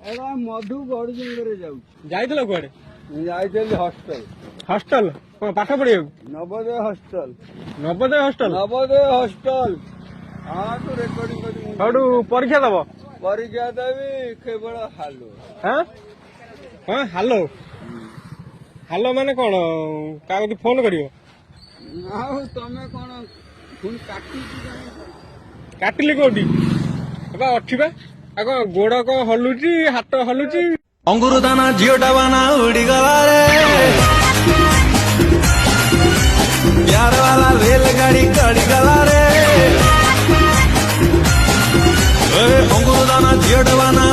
ଏଇଟା ମଧୁ ଗଡଜଙ୍ଗରେ ଯାଉଛି। ଯାଇଥିଲ କୁଆଡେ? ଯାଇଥିଲି ହଷ୍ଟେଲ। ହଷ୍ଟେଲ କଣ ପାଠ ପଢିବାକୁ? Navodaya hostel. Navodaya hostel? Navodaya hostel. ହଁ ତୁ ରେକର୍ଡିଂ କରି ସେଇଠୁ ପରୀକ୍ଷା ଦବ? ପରୀକ୍ଷା ଦେବି କେବଳ ହାଲୋ। ହଁ ହଁ ହାଲୋ ହାଲୋ ମାନେ କଣ କାହାକୁ ଫୋନ କରିବ? ଆଉ ତମେ କଣ ପୁଣି କାଟିଛୁ? କାଟିଲି କୋଉଠି? ବା ଅଛି ବା। ଆଉ କଣ ଗୋଡ କଣ ହଲୁଛି ହାତ ହଲୁଛି? ଅଙ୍ଗୁର ଦାନା ଝିଅଟା ବାନା ଉଡିଗଲା ରେ ପ୍ୟାର ବାଲା ରେଲ ଗାଡି ଗଡିଗଲା ରେ ଅଙ୍ଗୁର ଦାନା ଝିଅଟା ବାନା